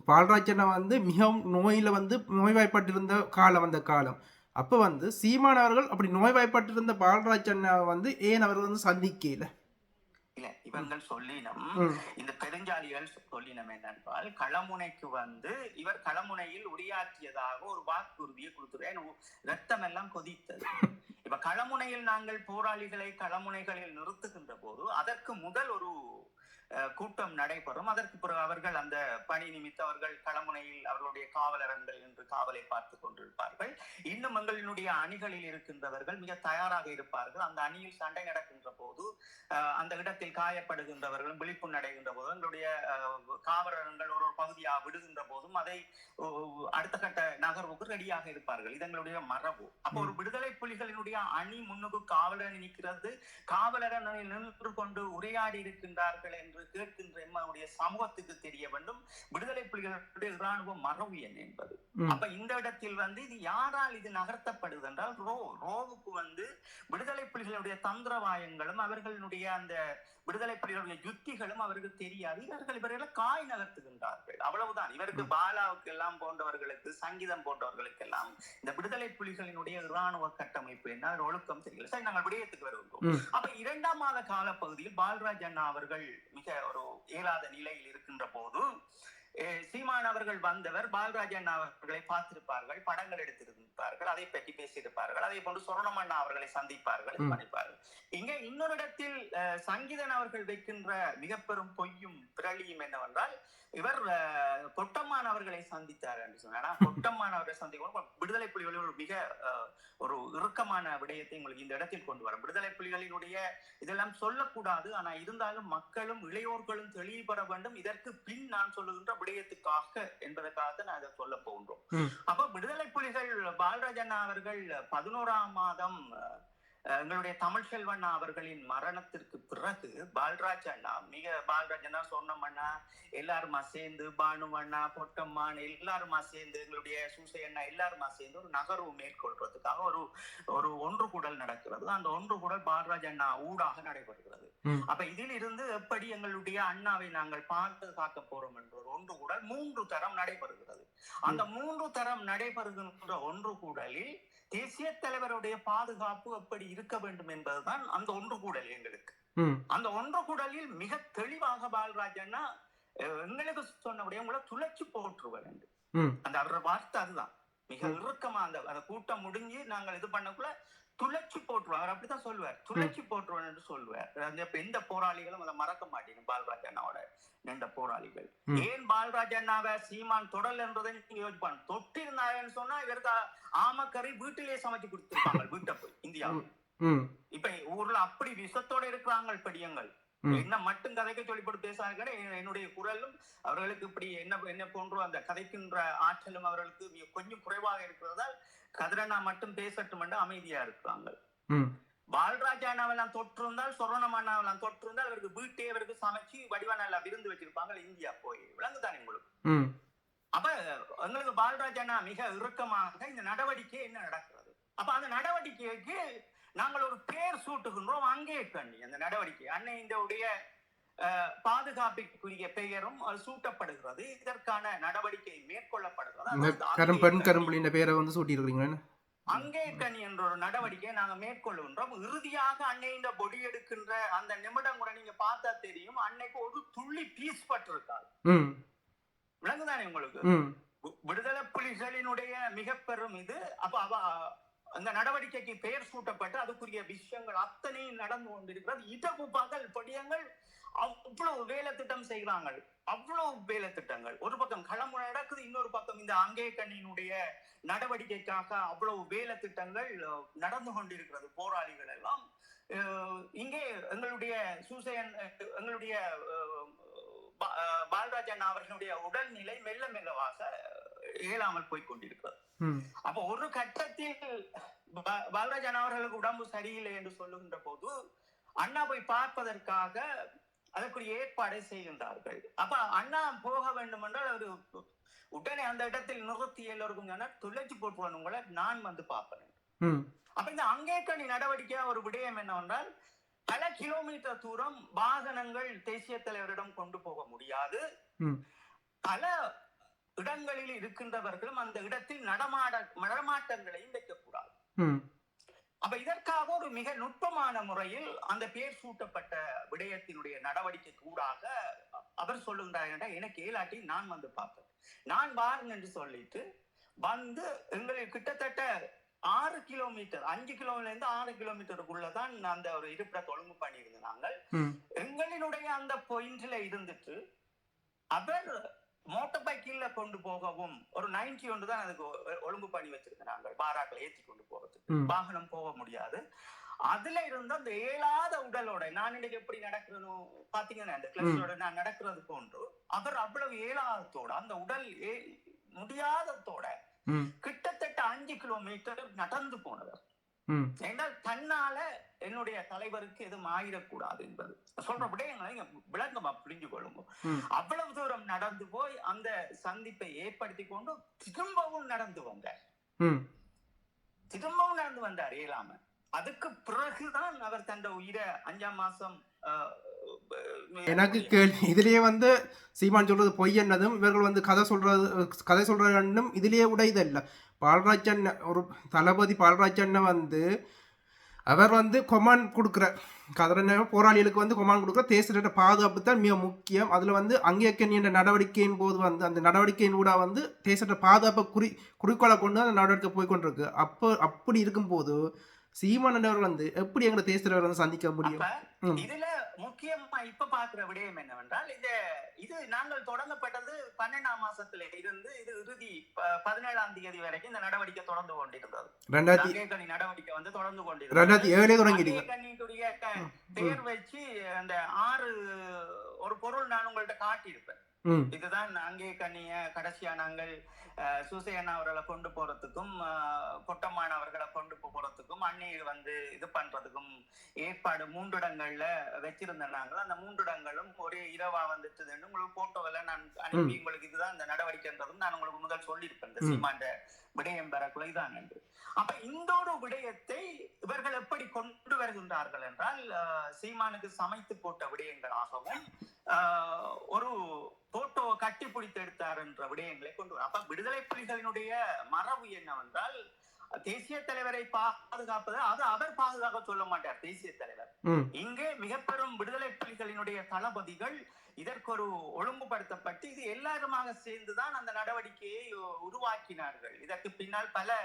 பால்ராஜனா மிகவும் நோய்வாய்ப்பட்டிருந்த காலம் அந்த காலம். அப்ப சீமான் அவர்கள் அப்படி நோய்வாய்ப்பட்டிருந்த பால்ராஜனா ஏன் அவர் சந்திக்கல? இல்ல, இவர்கள் சொல்லினம், இந்த பெருஞ்சாலிகள் சொல்லினம் என்னென்றால் களமுனைக்கு இவர் களமுனையில் உரையாற்றியதாக ஒரு வாக்குறுதியை கொடுத்துருவேன். ரத்தம் எல்லாம் கொதித்தது. இப்ப களமுனையில் நாங்கள் போராளிகளை களமுனைகளில் நிறுத்துகின்ற போது அதற்கு முதல் ஒரு கூட்டம் நடைபெறும். அதற்கு பிறகு அவர்கள் அந்த பணி நிமித்தம் அவர்கள் களமுனையில் அவர்களுடைய காவலரங்கள் என்று காவலை பார்த்துக் கொண்டிருப்பார்கள். இன்னும் எங்களினுடைய அணிகளில் இருக்கின்றவர்கள் மிக தயாராக இருப்பார்கள். அந்த அணியில் சண்டை நடக்கின்ற போது அந்த இடத்தில் காயப்படுகின்றவர்களும் விழிப்பு அடைகின்ற போதும் எங்களுடைய காவலர்கள் ஒரு பகுதியாக விடுகின்ற போதும் அதை அடுத்த கட்ட நகர்வுக்கு ரெடியாக இருப்பார்கள். இது எங்களுடைய மரபு. அப்போ ஒரு விடுதலை புலிகளினுடைய அணி முன்னுக்கு காவலர் நிற்கிறது, காவலர் நின்று கொண்டு உரையாடி இருக்கின்றார்கள் என்று கேட்கின்ற நம்முடைய சமூகத்துக்கு தெரிய வேண்டும் விடுதலை புலிகளுடைய இராணுவ மரபு என்ன என்பது. அப்ப இந்த இடத்தில் இது யாரால் இது நகர்த்தப்படுது என்றால் ரோவுக்கு விடுதலை புலிகளுடைய தந்திரவாயங்களும் அவர்களுடைய அந்த விடுதலை புலிகளுடைய யுத்திகளும் அவருக்கு தெரியாது. இவர்களை காய் நகர்த்துகின்றார்கள், அவ்வளவுதான். இவருக்கு பாலாவுக்கு எல்லாம் போன்றவர்களுக்கு, சங்கீதம் போன்றவர்களுக்கு எல்லாம் இந்த விடுதலை புலிகளினுடைய இராணுவ கட்டமைப்பு என்ன ஒழுக்கம் தெரியல. சரி, நாங்கள் விடயத்துக்கு வருகின்றோம். அப்ப 2 மாத கால பகுதியில் பால்ராஜ் அண்ணா அவர்கள் மிக ஒரு இயலாத நிலையில் இருக்கின்ற போது சீமான் அவர்கள் வந்தவர் பால்ராஜ் அண்ணா அவர்களை பார்த்திருப்பார்கள், படங்கள் எடுத்திருப்பார்கள், அதை பற்றி பேசியிருப்பார்கள். அதே போன்று சொர்ணம் அண்ணா அவர்களை சந்திப்பார்கள், பண்ணிப்பார்கள். இங்கே இன்னொரு இடத்தில் சங்கீதன் அவர்கள் வைக்கின்ற மிக பெரும் பொய்யும் பிறளியும் என்னவென்றால் இவர் பொட்டம்மான் அவர்களை சந்தித்தார் என்று சொன்னார். பொட்டம்மான் அவர்களை சந்திக்கும் விடுதலை புலிகளில் மிக ஒரு இறுக்கமான விடயத்தை உங்களுக்கு இந்த இடத்தில் கொண்டு வரும். விடுதலை புலிகளினுடைய இதெல்லாம் சொல்லக்கூடாது, ஆனா இருந்தாலும் மக்களும் இளையோர்களும் தெளிவுபட வேண்டும். இதற்கு பின் நான் சொல்லுகின்ற விடயத்துக்காக என்பதற்காக நான் அதை சொல்ல போகின்றோம். அப்ப விடுதலை புலிகள் பால்ராஜ் அண்ணா அவர்கள் 11ஆம் மாதம் எங்களுடைய தமிழ் செல்வண்ணா அவர்களின் மரணத்திற்கு பிறகு பால்ராஜ் அண்ணா சொர்ணம் அண்ணா எல்லாருமா சேர்ந்து, பானு அண்ணா, பொட்டம்மான் எல்லாருமா சேர்ந்து, எங்களுடைய சூசை அண்ணா எல்லாருமா சேர்ந்து ஒரு நகர்வு மேற்கொள்றதுக்காக ஒரு ஒன்று கூடல் நடக்கிறது. அந்த ஒன்று கூடல் பால்ராஜ் அண்ணா ஊடாக நடைபெறுகிறது. அப்ப இதில் இருந்து எப்படி எங்களுடைய அண்ணாவை நாங்கள் பாதுகாக்க போறோம் என்ற ஒரு ஒன்று கூடல் 3 தரம் நடைபெறுகிறது. அந்த 3 தரம் நடைபெறுகின்ற ஒன்று கூடலில் தேசிய தலைவருடைய பாதுகாப்பு எப்படி இருக்க வேண்டும் என்பதுதான் அந்த ஒன்று கூடல் எங்களுக்கு. அந்த ஒன்று கூடலில் மிக தெளிவாக பால்ராஜ் அண்ணா எங்களுக்கு சொன்னபடியே உங்களை துளைச்சு போட்டுருவார் என்று அந்த அவரோட வார்த்தை அதுதான். மிக இறுக்கமா அந்த கூட்டம் முடிஞ்சு நாங்கள் இது பண்ணக்குள்ள துளைச்சு போட்டுருவார், அவர் அப்படித்தான் சொல்லுவார், துளைச்சு போட்டுருவார் என்று சொல்லுவார். எந்த போராளிகளும் அதை மறக்க மாட்டேங்க. பால்ராஜ் அண்ணாவோட நின்ற போராளிகள் ஏன் பால்ராஜ் அண்ணாவை சீமான் தொடல் என்றதை நீங்க யோசிப்பாங்க. தொட்டிருந்தாங்கன்னு சொன்னா இவருக்கு ஆமக்கறி வீட்டிலேயே சமைச்சு கொடுத்துருப்பாங்க வீட்டை போய் இந்தியாவில். இப்ப ஊர்ல அப்படி விஷத்தோட இருக்கிறாங்க படியங்கள். என்ன மட்டும் கதைக்க சொல்லிப்பட்டு பேசாத என்னுடைய குரலும் அவர்களுக்கு இப்படி என்ன போன்றோ அந்த கதைக்கின்ற ஆற்றலும் அவர்களுக்கு கொஞ்சம் குறைவாக இருக்கிறதால் கதிரண்ணா மட்டும் பேசட்டும் என்று அமைதியா இருக்கிறாங்க. பால்ராஜ் அண்ணாவெல்லாம் தொற்றிருந்தால், சொர்ணம் அண்ணாவெல்லாம் தொற்றிருந்தால் அவருக்கு வீட்டே அவருக்கு சமைச்சு வடிவான விருந்து வச்சிருப்பாங்க இந்தியா போய். விளங்குதானே உங்களுக்கு? அப்ப எங்களுக்கு பால்ராஜ் அண்ணா மிக இறுக்கமாக இந்த நடவடிக்கை என்ன நடக்கிறது. அப்ப அந்த நடவடிக்கைக்கு நாங்கள் ஒரு பேர் சூட்டுகின்றோம். அங்கே கண்ணி அந்த நடவடிக்கை அன்னை இந்த உடைய பாதுகாப்புக்குரிய பெயரும் சூட்டப்படுகிறது. இதற்கான நடவடிக்கை மேற்கொள்ளப்படுகிறது. அங்கே கனி என்ற ஒரு நடவடிக்கையை நாங்க மேற்கொள்கின்றோம். இறுதியாக அன்னை இந்த பொடி எடுக்கின்ற அந்த நிமிடம் கூட நீங்க பார்த்தா தெரியும், அன்னைக்கு ஒரு துள்ளி பீஸ் பட்டிருக்காது. விளங்குதானே உங்களுக்கு? விடுதலை புலிகளினுடைய மிக பெரும் இது. அப்ப அந்த நடவடிக்கைக்கு பெயர் சூட்டப்பட்டு அதுக்குரிய விஷயங்கள் அத்தனையும் நடந்து கொண்டிருக்கிறது. இடகு பகல் படியங்கள் அவ்வளவு வேலை திட்டம் செய்கிறாங்க, அவ்வளவு வேலை திட்டங்கள். ஒரு பக்கம் களம் நடக்குது, இன்னொரு பக்கம் இந்த அங்கே கண்ணியினுடைய நடவடிக்கைக்காக அவ்வளவு வேலை திட்டங்கள் நடந்து கொண்டிருக்கிறது. போராளிகள் எல்லாம் இங்கே எங்களுடைய எங்களுடைய பால்ராஜ் அண்ணா அவர்களுடைய உடல்நிலை மெல்ல மெல்லவாக இயலாமல் போய்கொண்டிருக்கிறது. அப்ப ஒரு கட்டத்தில் பால்ராஜ் அண்ணா அவர்களுக்கு உடம்பு சரியில்லை என்று சொல்லுகின்ற போது அண்ணா போய் பார்ப்பதற்காக அதற்குரிய ஏற்பாடை செய்கின்றார்கள். அப்ப அண்ணா போக வேண்டும் என்றால் அவரு உடனே அந்த இடத்தில் நிறுத்தி எல்லோருக்கும் துளைச்சு போட்டுவான், உங்களை நான் பார்ப்பேன். அப்ப இந்த அங்கேக்கணி நடவடிக்கை ஒரு விடயம் என்னவென்றால் பல கிலோமீட்டர் தூரம் வாகனங்கள் தேசிய தலைவரிடம் கொண்டு போக முடியாது. பல இடங்களில் இருக்கின்றவர்களும் அந்த இடத்தில் நடமாட்டங்களையும் வைக்கக்கூடாது. அப்ப இதற்காக ஒரு மிக நுட்பமான முறையில் அந்த பேர் சூட்டப்பட்ட விடயத்தினுடைய நடவடிக்கை கூடாக அவர் சொல்லுகின்றார், எனக்கு ஏலாட்டி நான் பார்ப்பேன், நான் வாருங்க என்று சொல்லிட்டு எங்களுக்கு கிட்டத்தட்ட 6 கிலோமீட்டர் 5 கிலோமீட்டர்ல இருந்து 6 கிலோமீட்டருக்குள்ளதான் அந்த ஒரு இருப்பிடத்தை ஒழுங்கு பண்ணியிருந்தோம் நாங்கள். எங்களினுடைய அந்த பாயிண்ட்ல இருந்துட்டு அவர் மோட்டார் பைக்கில் கொண்டு போகவும் ஒரு 90 ஒன்று தான் அதுக்கு ஒழுங்கு பண்ணி வச்சிருக்கிறாங்க, பாராக்களை ஏற்றி கொண்டு போறதுக்கு. வாகனம் போக முடியாது. அதுல இருந்து அந்த ஏழாத உடலோட நான் இன்னைக்கு எப்படி நடக்கிறனோ பாத்தீங்கன்னா அந்த கிளஸ்டரோட நான் நடக்கிறது போன்று அவர் அவ்வளவு ஏழாதத்தோட அந்த உடல் முடியாதத்தோட கிட்டத்தட்ட 5 கிலோமீட்டர் நடந்து போனவர். என்றால் தன்னால என்னுடைய தலைவருக்கு எதுவும் ஆயிடக்கூடாது என்பது சொல்றபடியே விளங்கமா புரிஞ்சு கொள்ளுங்க. அவ்வளவு தூரம் நடந்து போய் அந்த சந்திப்பை ஏற்படுத்தி கொண்டு திரும்பவும் நடந்து வந்தார் இயலாம. அதுக்கு பிறகுதான் அவர் தந்த உயிரை 5ஆம் மாசம். எனக்கு கேள்வி இதுலயே வந்து சீமான் சொல்றது பொய் என்னதும் இவர்கள் வந்து கதை சொல்றது இதுலயே கூட இதல்ல. பால்ராஜ் அண்ணன் ஒரு தளபதி பால்ராஜ் அண்ணன் வந்து அவர் வந்து கொமாண்ட் கொடுக்குற கதற போராளிகளுக்கு வந்து கொமாண்ட் கொடுக்குற தேசிய பாதுகாப்பு தான் மிக முக்கியம். அதில் வந்து அங்கேக்கணி என்ற நடவடிக்கையின் போது வந்து அந்த நடவடிக்கையின் கூட வந்து தேசிய பாதுகாப்பை குறிக்கோளை கொண்டு அந்த நடவடிக்கை போய்கொண்டிருக்கு. அப்படி இருக்கும்போது சீமான் அவர்கள் வந்து எப்படி எங்களை தேசியவர் வந்து சந்திக்க முடியும்? இதுல முக்கியமா இப்ப பாக்குற விடயம் என்னவென்றால் இது நாங்கள் தொடங்கப்பட்டது 12ஆம் மாசத்துல இருந்து இது இறுதி 17ஆம் தேதி வரைக்கும் இந்த நடவடிக்கை தொடர்ந்து கொண்டிருந்தது. நடவடிக்கை வந்து தொடர்ந்து கொண்டிருந்தது. பேர் வச்சு அந்த 6 ஒரு பொருள் நான் உங்கள்கிட்ட காட்டியிருப்பேன். இதுதான் அங்கே கண்ணிய கடைசியா நாங்கள் சூசையண்ணா அவர்களை கொண்டு போறதுக்கும் பொட்டம்மான அவர்களை கொண்டு போறதுக்கும் அன்னையை வந்து இது பண்றதுக்கும் ஏற்பாடு 3 இடங்கள்ல வச்சிருந்தாங்க. அந்த 3 இடங்களும் ஒரே இரவா வந்துட்டு உங்களுக்கு போட்டோவில் நான் அனுப்பி உங்களுக்கு இதுதான் இந்த நடவடிக்கைன்றதும் நான் உங்களுக்கு முதல் சொல்லியிருப்பேன். இந்த சீமாண்ட விடயம் பெறக்குள்ள இதான் என்று. அப்ப இந்த ஒரு விடயத்தை இவர்கள் எப்படி கொண்டு வருகின்றார்கள் என்றால் சீமானுக்கு சமைத்து போட்ட விடயங்களாகவும் ஒரு போட்டோ கட்டி பிடித்து எடுத்தார் என்ற விடயங்களை கொண்டு வர. அப்ப விடுதலை புலிகளினுடைய மரபு என்னவென்றால் தேசிய தலைவரை பாதுகாப்பது அது அவர் பாதுகாக்க சொல்ல மாட்டார் தேசிய தலைவர். இங்கே மிக பெரும் விடுதலை புலிகளினுடைய தளபதிகள் இதற்கு ஒரு ஒழுங்குபடுத்தப்பட்டு இது எல்லாருமாக சேர்ந்துதான் அந்த நடவடிக்கையை உருவாக்கினார்கள். இதற்கு பின்னால் பல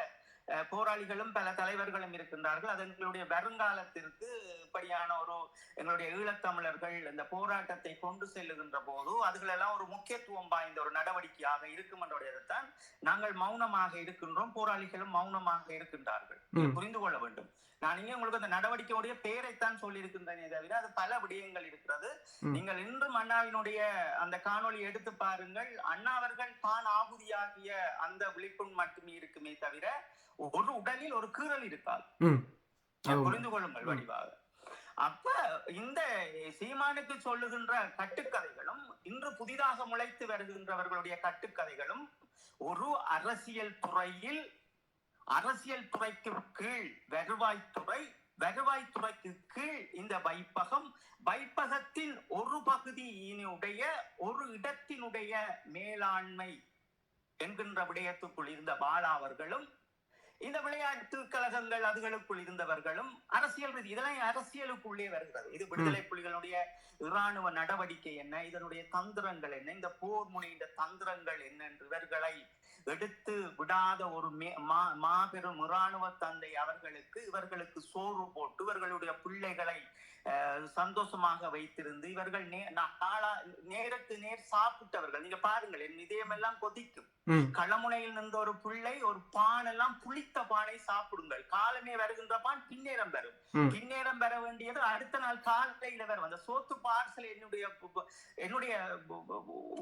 போராளிகளும் பல தலைவர்களும் இருக்கின்றார்கள். அது எங்களுடைய வருங்காலத்திற்கு இப்படியான ஒரு எங்களுடைய ஈழத்தமிழர்கள் இந்த போராட்டத்தை கொண்டு செல்லுகின்ற போது அதுகளெல்லாம் ஒரு முக்கியத்துவம் வாய்ந்த ஒரு நடவடிக்கையாக இருக்கும் என்றுடையதான் நாங்கள் மௌனமாக இருக்கின்றோம். போராளிகளும் மௌனமாக இருக்கின்றார்கள். புரிந்து கொள்ள வேண்டும். நான் இங்கே உங்களுக்கு அந்த நடவடிக்கையுடைய பெயரைத்தான் சொல்லி இருக்கின்றேனே தவிர அது பல விடயங்கள் இருக்கிறது. நீங்கள் இன்றும் அண்ணாவினுடைய அந்த காணொலி எடுத்து பாருங்கள். அண்ணா அவர்கள் தான் ஆகுதியாகிய அந்த விழிப்புண் மட்டுமே இருக்குமே தவிர ஒரு உடலில் ஒரு கீறல் இருக்காது. புரிந்து கொள்ளுங்கள் வடிவாக. அப்ப இந்த சீமானுக்கு சொல்லுகின்ற கட்டுக்கதைகளும் இன்று புதிதாக முளைத்து வருகின்றவர்களுடைய கட்டுக்கதைகளும் ஒரு அரசியல் துறைக்கு கீழ் வருவாய்த்துறைக்கு கீழ் இந்த வைப்பகத்தின் ஒரு பகுதியினுடைய ஒரு இடத்தினுடைய மேலாண்மை என்கின்ற விடயத்துக்குள் இருந்த பாலா அவர்களும் இந்த விளையாட்டு கழகங்கள் அதுகளுக்குள் இருந்தவர்களும் அரசியல் இதெல்லாம் அரசியலுக்குள்ளே வருகிறது. இது விடுதலை புலிகளுடைய இராணுவ நடவடிக்கை என்ன, இதனுடைய தந்திரங்கள் என்ன, இந்த போர் முனைந்த தந்திரங்கள் என்ன என்று இவர்களை எடுத்து விடாத ஒரு மாபெரும் இராணுவ தந்தை இவர்களுக்கு சோறு போட்டு இவர்களுடைய பிள்ளைகளை சந்தோஷமாக வைத்திருந்து இவர்கள் நேருக்கு நேர் சாப்பிட்டவர்கள். நீங்க பாருங்கள், என் இதயமெல்லாம் கொதிக்கும். களமுனையில் நின்ற ஒரு பிள்ளை ஒரு பான் எல்லாம் புளித்த பானை சாப்பிடுங்கள். காலமே வருகின்ற பான் பின்னேரம் பெறும். பின்னேரம் பெற வேண்டியது அடுத்த நாள் காலையில வரும். அந்த சோத்து பார்சல் என்னுடைய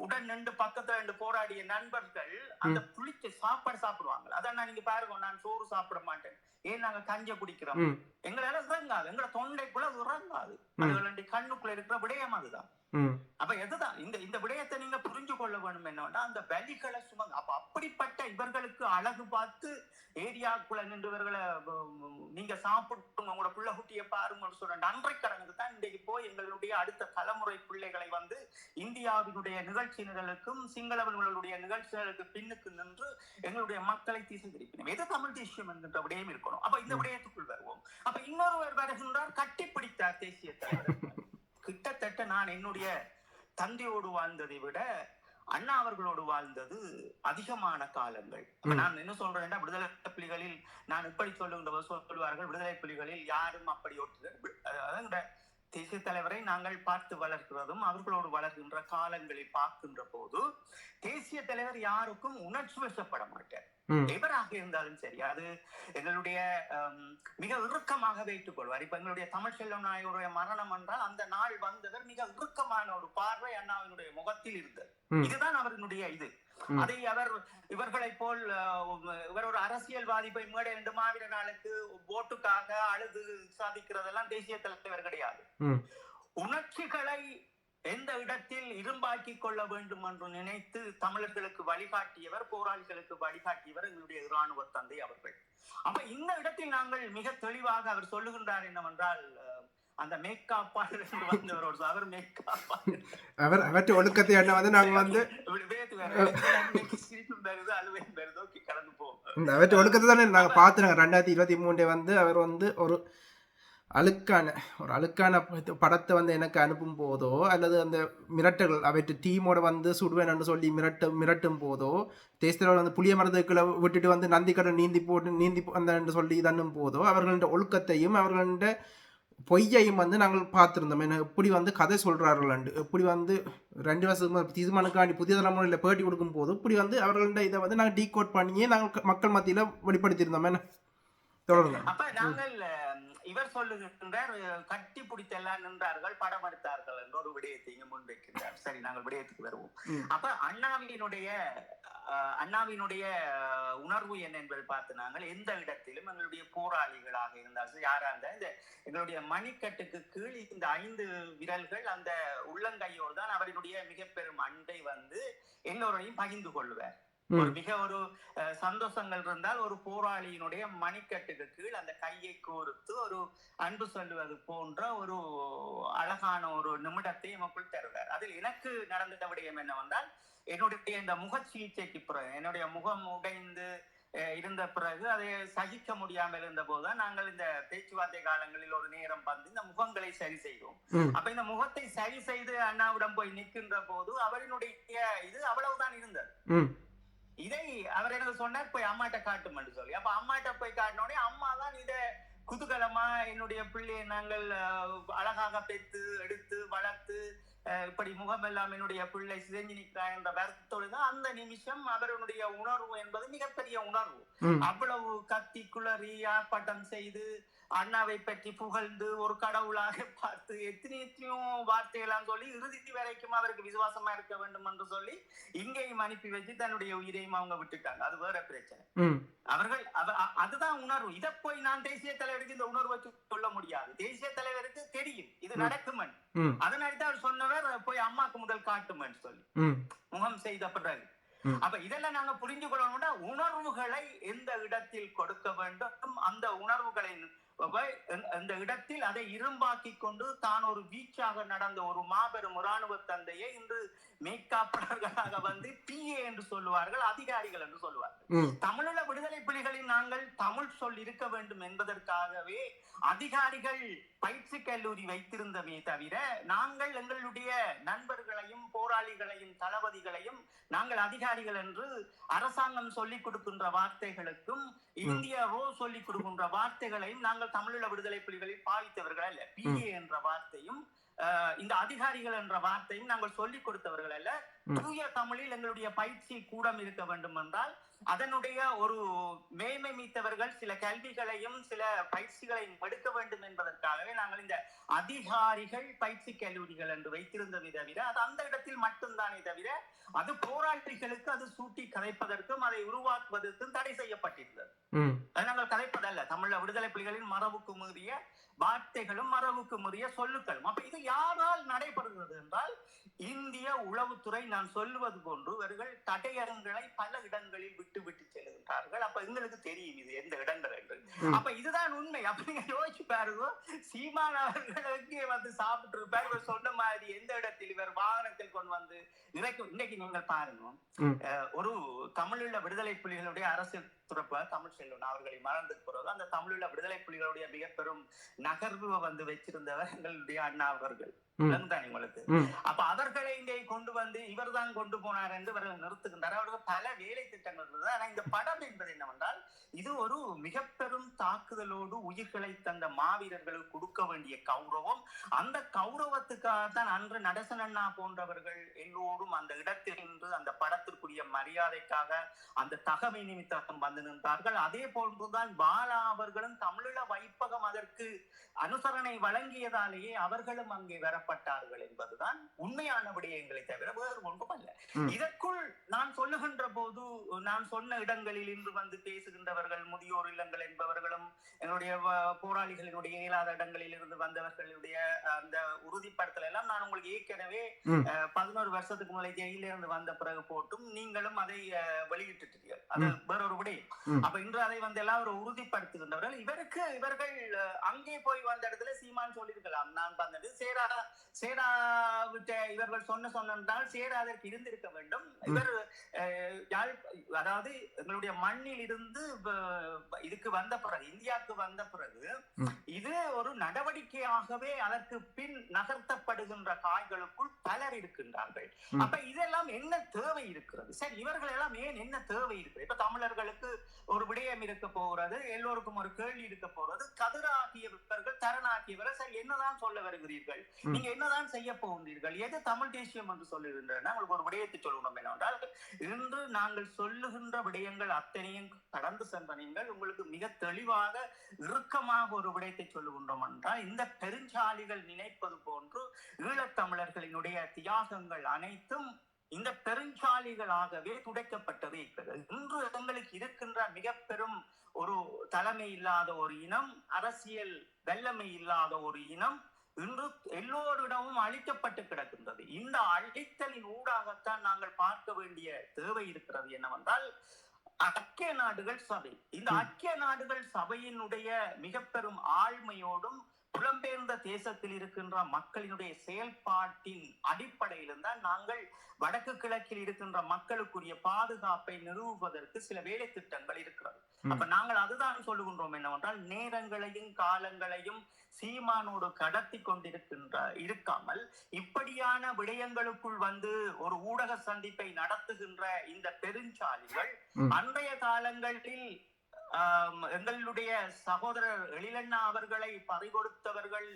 உடன் நின்று பக்கத்துல நின்று போராடிய நண்பர்கள் அந்த புளிச்ச சாப்பாடு சாப்பிடுவாங்க. அதான் நீங்க பாருங்க, நான் சோறு சாப்பிட மாட்டேன், ஏன் நாங்க கஞ்ச குடிக்கிறோம், எங்களால இறங்காது, எங்களை தொண்டைக்குள்ள இறங்காது, அதுகளுடைய கண்ணுக்குள்ள இருக்கிற விடயம் அதுதான். அப்ப எதுதான் இந்த விடயத்தை நீங்க புரிஞ்சு கொள்ள வேணும். என்னன்னா அந்த வலிகளை சுமந்து அப்ப அப்படிப்பட்ட இவர்களுக்கு அழகு பார்த்து ஏரியாக்குள்ள நின்றவர்களை நீங்க சாப்பிட்டு உங்களோட பிள்ளை குட்டியை பாருங்கன்னு சொல்ற நன்றி கடனுக்கு தான் இன்றைக்கு போய் எங்களுடைய அடுத்த தலைமுறை பிள்ளைகளை வந்து இந்தியாவினுடைய நிகழ்ச்சி நிரலுக்கும் சிங்களவர்களுடைய நிகழ்ச்சிகளுக்கு பின்னுக்கு நின்று எங்களுடைய மக்களை தீசை திருப்பினோம். எது தமிழ் தேசியம் என்கின்ற விடயம் இருக்கணும். அப்ப இந்த விடயத்துக்குள் வருவோம். அப்ப இன்னொருவர் வருகின்றார், கட்டிப்பிடித்தார் தேசிய தலைவர். கிட்டத்தட்ட நான் என்னுடைய தந்தையோடு வாழ்ந்ததை விட அண்ணா அவர்களோடு வாழ்ந்தது அதிகமான காலங்கள். நான் என்ன சொல்றேன்னா, விடுதலை புலிகளில் நான் இப்படி சொல்லுகின்ற சொல்லுவார்கள், விடுதலை புலிகளில் யாரும் அப்படி அதாவது தேசிய தலைவரை நாங்கள் பார்த்து வளர்க்கிறதும் அவர்களோடு வளர்கின்ற காலங்களில் பார்க்கின்ற போது தேசிய தலைவர் யாருக்கும் உணர்ச்சி வசப்பட மாட்டார். எவராக இருந்தாலும் சரி, அது எங்களுடைய மிக இறுக்கமாக வைத்துக் கொள்வார். இப்ப எங்களுடைய தமிழ் செல்வன் நாயருடைய மரணம் என்றால் அந்த நாள் வந்தவர் மிக இறுக்கமான ஒரு பார்வை அண்ணாவினுடைய முகத்தில் இருந்தது. இதுதான் அவர்களுடைய இது. அதை அவர் இவர்களை போல் இவர் ஒரு அரசியல்வாதி போய் மேடை 2 மாவீர நாளுக்கு ஓட்டுக்காக அழுது சாதிக்கிறதெல்லாம் தேசிய தலைவர் கிடையாது. உணர்ச்சிகளை எந்த இடத்தில் இரும்பாக்கி கொள்ள வேண்டும் என்று நினைத்து தமிழர்களுக்கு வழிகாட்டியவர், போராளிகளுக்கு வழிகாட்டியவர் எங்களுடைய இராணுவ தந்தை அவர்கள். அப்ப இந்த இடத்தில் நாங்கள் மிக தெளிவாக அவர் சொல்லுகின்றார் என்னவென்றால், அந்த மேக்காப்பாளர் வந்தவர் அவர் மேக்காப்பாளர் அவர் அவற்றை ஒழுக்கத்தை என்ன வந்து நாங்கள் வந்து கடந்து போவோம். இந்த அவற்றை ஒழுக்கத்தை தானே நாங்கள் பார்த்துனாங்க 2023 வந்து அவர் வந்து ஒரு அழுக்கான படத்தை வந்து எனக்கு அனுப்பும் போதோ அல்லது அந்த மிரட்டல்கள் அவற்றை டீமோட வந்து சுடுவேன்னு சொல்லி மிரட்டும் போதோ, தேசத்தில் வந்து புளிய மரத்துக்களை விட்டுட்டு வந்து நந்திக்கடை நீந்தி அந்த சொல்லி தன்னும் போதோ அவர்கள ஒழுக்கத்தையும் அவர்கள பொய்யையும் வந்து நாங்கள் பார்த்துருந்தோம். எனக்கு எப்படி வந்து கதை சொல்கிறார்கள், எப்படி வந்து 2 வருஷம் தீர்மானக்காண்டி புதிய தலைமுறையில் பேட்டி கொடுக்கும் போது இப்படி வந்து அவர்கள இதை வந்து நாங்கள் டீகோட் பண்ணியே நாங்கள் மக்கள் மத்தியில் வெளிப்படுத்தியிருந்தோம். என்ன தொடருங்க. அப்ப நாங்கள் இவர் சொல்லுகின்றார், கட்டி பிடித்தெல்லாம் நின்றார்கள், படம் எடுத்தார்கள் என்ற ஒரு விடயத்தை இங்க முன்வைக்கின்றார். சரி, நாங்கள் விடயத்துக்கு வருவோம். அப்ப அண்ணாவினுடைய உணர்வு என்ன என்பதை பார்த்து நாங்கள் எந்த இடத்திலும் எங்களுடைய போராளிகளாக இருந்தாலும் யாரா இருந்தா இந்த எங்களுடைய மணிக்கட்டுக்கு கீழ் இந்த 5 விரல்கள் அந்த உள்ளங்கையோடு தான் அவரினுடைய மிக பெரும் அன்பை வந்து எல்லோரையும் பகிர்ந்து கொள்வார். ஒரு சந்தோஷங்கள் இருந்தால் ஒரு போராளியினுடைய மணிக்கட்டுக்கு கீழ் அந்த கையை கோர்த்து ஒரு அன்பு சொல்லுவது போன்ற ஒரு அழகான ஒரு நிமிடத்தை நமக்குள் தருவார். அதில் எனக்கு நடந்த விடயம் என்னவென்றால், என்னுடைய இந்த முக சிகிச்சைக்கு பிறகு என்னுடைய முகம் உடைந்து இருந்த பிறகு அதை சகிக்க முடியாமல் இருந்த போதுதான் நாங்கள் இந்த பேச்சுவார்த்தை காலங்களில் ஒரு நேரம் வந்து இந்த முகங்களை சரி செய்தோம். அப்ப இந்த முகத்தை சரி செய்து அண்ணாவிடம் போய் நிற்கின்ற போது அவரினுடைய இது அவ்வளவுதான் இருந்தது. இதை அவர் எனக்கு சொன்னார், போய் அம்மாட்ட காட்டுமென்று சொல்லி. அப்ப அம்மாட்ட போய் காட்டினோடனே அம்மா தான் இதை குதூகலமா என்னுடைய பிள்ளையை நாங்கள் அழகாக பெற்று எடுத்து வளர்த்து இப்படி முகம் எல்லாம் என்னுடைய பிள்ளை சிதைஞ்சு நிற்கிறா என்ற வருத்தத்தோடு தான் அந்த நிமிஷம் அவருடைய உணர்வு என்பது மிகப்பெரிய உணர்வு. அவ்வளவு கத்தி குளறி ஆர்ப்பாட்டம் செய்து அண்ணாவை பற்றி புகழ்ந்து ஒரு கடவுளாக பார்த்து எத்தனையோ வார்த்தைகளாம் சொல்லி இறுதி வரைக்கும் அவருக்கு விசுவாசமா இருக்க வேண்டும் என்று சொல்லி இங்கேயும் அனுப்பி வச்சு தன்னுடைய உயிரையும் அவங்க விட்டுட்டாங்க. அது வேற பிரச்சனை. அவர்கள் அதுதான் உணர்வு. இதை போய் நான் தேசிய தலைவருக்கு இந்த உணர்வை சொல்ல முடியாது. தேசிய தலைவருக்கு தெரியும் இது நடக்குமன். அதனால்தான் அவர் சொன்னவர் போய் அம்மாக்கு முதல் காட்டுமன் சொல்லி முகம் செய்த பிறகு. அப்ப இதெல்லாம் நாங்க புரிஞ்சு கொள்ளணும்னா உணர்வுகளை எந்த இடத்தில் கொடுக்க வேண்டும், அந்த உணர்வுகளை அந்த இடத்தில் அதை இரும்பாக்கி கொண்டு தான் ஒரு வீச்சாக நடந்த ஒரு மாபெரும் இராணுவ தந்தையை இன்று மேற்காப்பாளர்களாக வந்து PA என்று சொல்லுவார்கள், அதிகாரிகள் என்று சொல்லுவார்கள். தமிழீழ விடுதலை புலிகளில் நாங்கள் தமிழ் சொல் இருக்க வேண்டும் என்பதற்காகவே அதிகாரிகள் பயிற்சி கல்லூரி வைத்திருந்தமே தவிர நாங்கள் எங்களுடைய நண்பர்களையும் போராளிகளையும் தளபதிகளையும் நாங்கள் அதிகாரிகள் என்று அரசாங்கம் சொல்லிக் கொடுக்கின்ற வார்த்தைகளுக்கும் இந்திய ரோ சொல்லிக் கொடுக்கின்ற வார்த்தைகளையும் நாங்கள் தமிழீழ விடுதலை புலிகளில் பாவித்தவர்கள் அல்ல. PA என்ற வார்த்தையும் இந்த அதிகாரிகள் என்ற வார்த்தையும் நாங்கள் சொல்லிக் கொடுத்தவர்கள் அல்ல. தூய தமிழில் எங்களுடைய பயிற்சி கூடம் இருக்க வேண்டும் என்றால் அதனுடைய ஒரு மேன்மை மீத்தவர்கள் சில கல்விகளையும் சில பயிற்சிகளையும் எடுக்க வேண்டும் என்பதற்காகவே நாங்கள் இந்த அதிகாரிகள் பயிற்சி கல்லூரிகள் என்று வைத்திருந்ததை தவிர அது அந்த இடத்தில் மட்டும்தானே தவிர அது போராளிகளுக்கு அது சூட்டி கதைப்பதற்கும் அதை உருவாக்குவதற்கும் தடை செய்யப்பட்டிருந்தது. அது நாங்கள் கதைப்பதல்ல. தமிழ் விடுதலை புலிகளின் மரபுக்கு மீறிய வார்த்தைகளும் மரபுக்கு மீறிய சொல்லுக்களும். அப்ப இது யாரால் நடைபெறுகிறது என்றால் இந்திய உளவுத்துறை நான் சொல்லுவது போன்று இவர்கள் தடையரங்களை பல இடங்களில் விட்டு செல்கின்றார்கள். அப்ப எங்களுக்கு தெரியும் இது எந்த இடங்கள் என்று. அப்ப இதுதான் உண்மை. அப்ப நீங்க யோசிச்சு பாருங்க, சீமான் அவர்களுக்கு வந்து சாப்பிட்டு இருப்பார். இவர் சொன்ன மாதிரி எந்த இடத்தில் இவர் வாகனத்தில் கொண்டு வந்து இன்றைக்கு நீங்கள் பாருங்க, ஒரு தமிழீழ விடுதலை புலிகளுடைய அரசியல் துறப்ப தமிழ் செல்வன் அவர்களை மறந்து பிறகு அந்த தமிழீழ விடுதலை புலிகளுடைய மிக பெரும் நகர்வு வந்து வச்சிருந்தவர் எங்களுடைய அண்ணா அவர்கள். உங்களுக்கு அப்ப அவர்களை இங்கே கொண்டு வந்து இவர் தான் கொண்டு போனார் என்று இவர்கள் நிறுத்துகின்றார். அவர்கள் பல வேலை திட்டங்கள் இருந்தது. ஆனா இந்த படம் என்பது என்னவென்றால் இது ஒரு மிக பெரும் தாக்குதலோடு உயிர்களை தந்த மாவீரர்களுக்கு கொடுக்க வேண்டிய கௌரவம். அந்த கௌரவத்துக்காகத்தான் அன்று நடேசன் அண்ணா போன்றவர்கள் எல்லோரும் அந்த இடத்தில் நின்று அந்த படத்திற்குரிய மரியாதைக்காக அந்த தகமை நிமித்தம் வந்து நின்றார்கள். அதே போன்றுதான் பாலா அவர்களும் தமிழீழ வைப்பகம் அதற்கு அனுசரணை வழங்கியதாலேயே அவர்களும் அங்கே வரப்பட்டார்கள் என்பதுதான் உண்மையான விடயங்களை தவிர வேறு ஒன்றும் அல்ல. இதற்குள் நான் சொல்லுகின்ற போது நான் சொன்ன இடங்களில் இன்று வந்து பேசுகின்றவர்கள் முதியோர் இல்லங்கள் என்பவர்களும் என்னுடைய போராளிகளினுடைய இயலாத இடங்களில் இருந்து வந்தவர்களுடைய அந்த உறுதிப்படுத்தல் எல்லாம் நான் உங்களுக்கு ஏற்கனவே 11 வருஷத்துக்கு முறை ஜெயில இருந்து வந்த பிறகு போட்டும் நீங்களும் அதை வெளியிட்டுட்டீர்கள். அது வேறொரு விடயம். அப்ப இன்று அதை வந்து எல்லாம் ஒரு உறுதிப்படுத்துகின்றவர்கள். இவர்கள் அங்கே போய் வந்த இடத்துல சீமான் சொல்லியிருக்கலாம், நான் வந்தது சேரா விட்ட இவர்கள் சொன்னால் சேரா அதற்கு இருந்திருக்க வேண்டும். இவர் அதாவது எங்களுடைய மண்ணில் இருந்து இதுக்கு வந்த பிறகு இந்தியாவுக்கு வந்த பிறகு இது ஒரு நடவடிக்கையாகவே அதற்கு பின் நகர்த்தப்படுகின்ற காய்களுக்குள் பலர் இருக்கின்றார்கள். அப்ப இதெல்லாம் என்ன தேவை இருக்கிறது? சரி, இவர்கள் எல்லாம் ஏன் என்ன தேவை இருக்கிறது? இப்ப தமிழர்களுக்கு ஒரு விடயம் இருக்க போகிறது, எல்லோருக்கும் ஒரு கேள்வி இருக்க போகிறது. கதிராகியவர்கள் தரனாகியவர்கள் சரி என்னதான் சொல்ல வருகிறீர்கள், நீங்க என்னதான் செய்ய போகிறீர்கள், எது தமிழ் தேசியம் என்று சொல்லுகின்றன? உங்களுக்கு ஒரு விடயத்தை சொல்லணும் என்னவென்றால் இன்று நாங்கள் சொல்லுகின்ற விடயங்கள் அத்தனையும் கடந்து சென்ற நீங்கள் உங்களுக்கு மிக தெளிவாக இறுக்கமாக ஒரு விடயத்தை சொல்லுகின்றோம் என்றால் இந்த பெருஞ்சாலிகள் நினைப்பது போன்று ஈழத்தமிழர்களினுடைய தியாகங்கள் அனைத்தும் இந்த பெருஞ்சாலிகளாகவே துடைக்கப்பட்டதே இருக்கிறது. இன்று எங்களுக்கு இருக்கின்ற மிக பெரும் ஒரு தலைமை இல்லாத ஒரு இனம், அரசியல் வல்லமை இல்லாத ஒரு இனம் இன்று எல்லோரிடமும் அழிக்கப்பட்டு கிடக்கின்றது. இந்த அழித்தலின் ஊடாகத்தான் நாங்கள் பார்க்க வேண்டிய தேவை இருக்கிறது என்னவென்றால் ஐக்கிய நாடுகள் சபை. இந்த ஐக்கிய நாடுகள் சபையினுடைய மிக பெரும் ஆழ்மையோடும் புலம்பெயர்ந்த தேசத்தில் இருக்கின்ற மக்களினுடைய செயல்பாட்டின் அடிப்படையிலும் தான் நாங்கள் வடக்கு கிழக்கில் இருக்கின்ற மக்களுக்குரிய பாதுகாப்பை நிறுவுவதற்கு சில வேலை திட்டங்கள் இருக்கிறது. அப்ப நாங்கள் அதுதான் சொல்லுகின்றோம் என்னவென்றால் நேரங்களையும் காலங்களையும் சீமானோடு கடத்தி இருக்காமல் இப்படியான விடயங்களுக்குள் வந்து ஒரு ஊடக சந்திப்பை நடத்துகின்ற இந்த பெருஞ்சாலிகள் அன்றைய காலங்களில் எங்களுடைய சகோதரர் எழிலண்ணா அவர்களை பறிகொடுத்தவர்கள்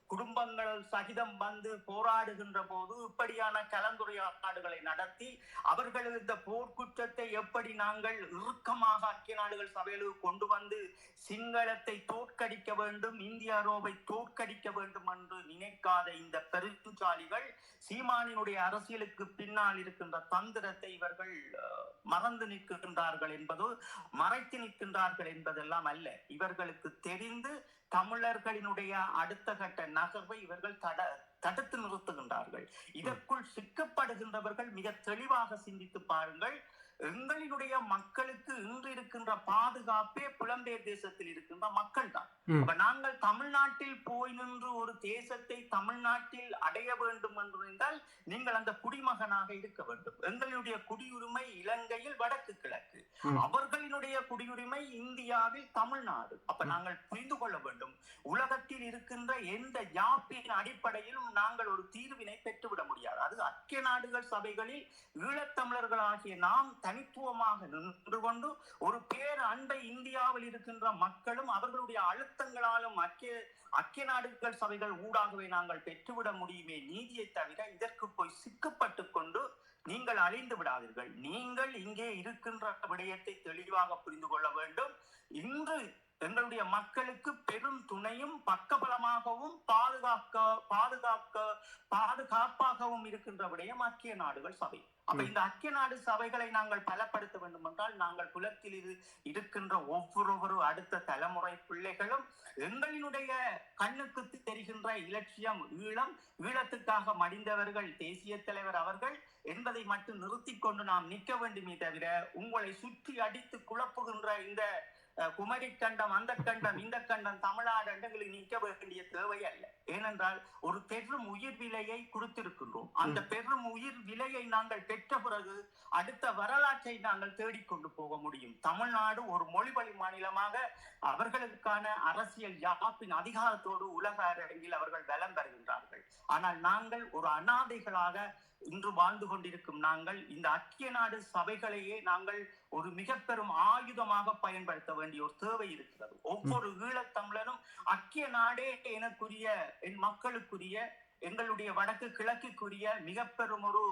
குடும்பங்கள் சகிதம் வந்து போராடுகின்ற போது இப்படியான கலந்துரையாடல்களை நடத்தி அவர்கள் இந்த போர்க்குற்றத்தை எப்படி நாங்கள் இறுக்கமாக ஐக்கிய நாடுகள் சபையிலுக்கு கொண்டு வந்து சிங்களத்தை தோற்கடிக்க வேண்டும், இந்தியாவை தோற்கடிக்க வேண்டும் என்று நினைக்காத இந்த பெருஞ்சாலிகள் சீமானினுடைய அரசியலுக்கு பின்னால் இருக்கின்ற தந்திரத்தை இவர்கள் மறந்து நிற்கின்றார்கள் என்பது, மறைத்து நிற்கின்றார்கள் என்பதெல்லாம் அல்ல. இவர்களுக்கு தெரிந்து தமிழர்களினுடைய அடுத்த கட்ட நகர்வை இவர்கள் தடுத்து நிறுத்துகின்றார்கள். இதற்குள் சிக்கப்படுகின்றவர்கள் மிக தெளிவாக சிந்தித்து பாருங்கள். எங்களினுடைய மக்களுக்கு இன்று இருக்கின்ற பாதுகாப்பே புலம்பெயர் தேசத்தில் இருக்கின்ற மக்கள் தான். அப்ப நாங்கள் தமிழ்நாட்டில் போய் நின்று ஒரு தேசத்தை தமிழ்நாட்டில் அடைய வேண்டும் என்று இருந்தால் நீங்கள் அந்த குடிமகனாக இருக்க வேண்டும். எங்களுடைய குடியுரிமை இலங்கையில் வடக்கு கிழக்கு, அவர்களினுடைய குடியுரிமை இந்தியாவில் தமிழ்நாடு. அப்ப நாங்கள் புரிந்து கொள்ள வேண்டும், உலகத்தில் இருக்கின்ற எந்த யாப்பின் அடிப்படையிலும் நாங்கள் ஒரு தீர்வினை பெற்றுவிட முடியாது. அது ஐக்கிய நாடுகள் சபைகளில் ஈழத்தமிழர்களாகிய நாம் தனித்துவமாக நின்று கொண்டு ஒரு பேர் அண்டை இந்தியாவில் இருக்கின்ற மக்களும் அவர்களுடைய அழுத்தங்களாலும் ஐக்கிய நாடுகள் சபைகள் ஊடாகவே நாங்கள் பெற்றுவிட முடியுமே நீதியை தவிர இதற்கு போய் சிக்கப்பட்டு கொண்டு நீங்கள் அழிந்து விடாதீர்கள். நீங்கள் இங்கே இருக்கின்ற விடயத்தை தெளிவாக புரிந்து கொள்ள வேண்டும். இன்று எங்களுடைய மக்களுக்கு பெரும் துணையும் பக்கபலமாகவும் பாதுகாப்பாகவும் இருக்கின்ற விடயம் ஐக்கிய நாடுகள் சபை. அப்ப இந்த ஐக்கிய நாடு சபைகளை நாங்கள் பலப்படுத்த வேண்டும் என்றால் நாங்கள் குலத்தில் இருக்கின்ற ஒவ்வொரு அடுத்த தலைமுறை பிள்ளைகளும் எங்களினுடைய கண்ணுக்கு தெரிகின்ற இலட்சியம் ஈழத்துக்காக மடிந்தவர்கள் தேசிய தலைவர் அவர்கள் என்பதை மட்டும் நிறுத்தி கொண்டு நாம் நிற்க வேண்டுமே தவிர உங்களை சுற்றி அடித்து குழப்புகின்ற இந்த குமரி கண்டம், அந்த கண்டம், இந்த கண்டம், தமிழ்நாடு எங்களுக்கு நிற்க வேண்டிய தேவை அல்ல. ஏனென்றால் ஒரு பெரும் உயிர் விலையை கொடுத்திருக்கின்றோம். அந்த பெரும் உயிர் விலையை நாங்கள் பெற்ற பிறகு அடுத்த வரலாற்றை நாங்கள் தேடிக்கொண்டு போக முடியும். தமிழ்நாடு ஒரு மொழிவழி மாநிலமாக அவர்களுக்கான அரசியல் யாப்பின் அதிகாரத்தோடு உலக அரங்கில் அவர்கள் பலம் பெறுகின்றார்கள். ஆனால் நாங்கள் ஒரு அனாதைகளாக இன்று வாழ்ந்து கொண்டிருக்கும் நாங்கள் இந்த ஐக்கிய நாடு சபைகளையே நாங்கள் ஒரு மிக பெரும் ஆயுதமாக பயன்படுத்த வேண்டிய ஒரு தேவை இருக்கிறது. ஒவ்வொரு ஈழத்தமிழனும் ஐக்கிய நாடே எனக்குரிய, என் மக்களுக்குரிய, எங்களுடைய வடக்கு கிழக்குக்குரிய மிக பெரும் ஒரு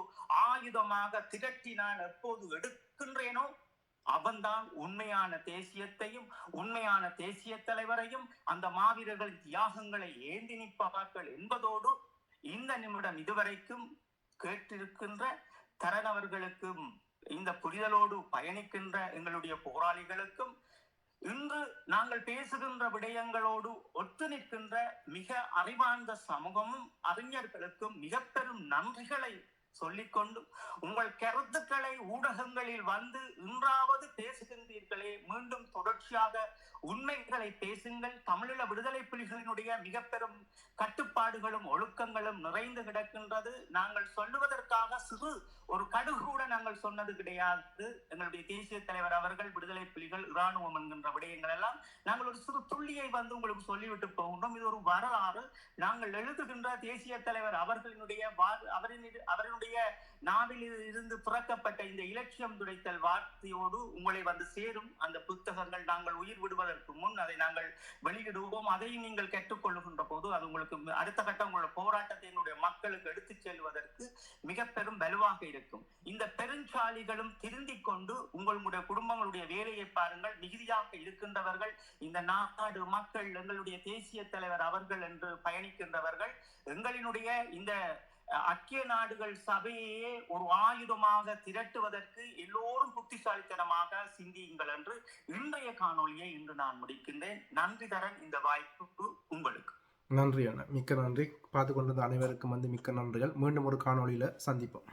ஆயுதமாக திரட்டி நான் எப்போது எடுக்கின்றேனோ அவன்தான் உண்மையான தேசியத்தையும் உண்மையான தேசிய தலைவரையும் அந்த மாவீரர்களின் தியாகங்களை ஏந்தி நிற்பார்கள் என்பதோடு இந்த நிமிடம் இதுவரைக்கும் கேட்டிருக்கின்ற தரனவர்களுக்கும் இந்த புரிதலோடு பயணிக்கின்ற எங்களுடைய போராளிகளுக்கும் இன்று நாங்கள் பேசுகின்ற விடயங்களோடு ஒத்து நிற்கின்ற மிக அறிவார்ந்த சமூகமும் அறிஞர்களுக்கும் மிக பெரும் நன்றிகளை சொல்லிக்கொண்டு உங்கள் கருத்துக்களை ஊடகங்களில் வந்து இன்றாவது பேசுகின்றீர்களே, மீண்டும் தொடர்ச்சியாக உண்மைகளை பேசுங்கள். தமிழீழ விடுதலை புலிகளினுடைய மிக பெரும் கட்டுப்பாடுகளும் ஒழுக்கங்களும் நிறைந்து கிடக்கின்றது. நாங்கள் சொல்லுவதற்காக சிறு ஒரு கடுகு கூட நாங்கள் சொன்னது கிடையாது. எங்களுடைய தேசிய தலைவர் அவர்கள், விடுதலை புலிகள், இராணுவம் என்கின்ற விடயங்கள் எல்லாம் நாங்கள் ஒரு சிறு துள்ளியை வந்து உங்களுக்கு சொல்லிவிட்டு போகின்றோம். இது ஒரு வரலாறு. நாங்கள் எழுதுகின்ற தேசிய தலைவர் அவர்களுடைய அவரினுடைய நாவில் இருந்து பிறக்கப்பட்ட இந்த இலட்சியம் துடைத்தல் வார்த்தையோடு உங்களை வந்து சேரும் அந்த புத்தகங்கள். நாங்கள் உயிர் விடுவதற்கு முன் அதை நாங்கள் வெளியிடுவோம். அதையும் நீங்கள் கற்றுக்கொள்ளுகின்ற போது அது உங்களுக்கு அடுத்த கட்டம் உங்களுடைய போராட்டத்தை என்னுடைய மக்களுக்கு எடுத்துச் செல்வதற்கு மிக பெரும் வலுவாக இருக்கும். இந்த பெருஞ்சாலிகளும் திருந்திக் கொண்டு உங்களுடைய குடும்பங்களுடைய வேலையை பாருங்கள். மிகுதியாக இருக்கின்றவர்கள் இந்த நாடு மக்கள், எங்களுடைய தேசிய தலைவர் அவர்கள் என்று பயணிக்கின்றவர்கள். எங்களினுடைய இந்த ஐக்கிய நாடுகள் சபையே ஒரு ஆயுதமாக திரட்டுவதற்கு எல்லோரும் புத்திசாலித்தனமாக சிந்தியுங்கள் என்று இன்றைய காணொலியை இன்று நான் முடிக்கின்றேன். நன்றி தரன் இந்த வாய்ப்புக்கு உங்களுக்கு. நன்றி அண்ணா, மிக்க நன்றி. பார்த்து கொண்டிருந்த அனைவருக்கும் மிக்க நன்றிகள். மீண்டும் ஒரு காணொலியில சந்திப்போம்.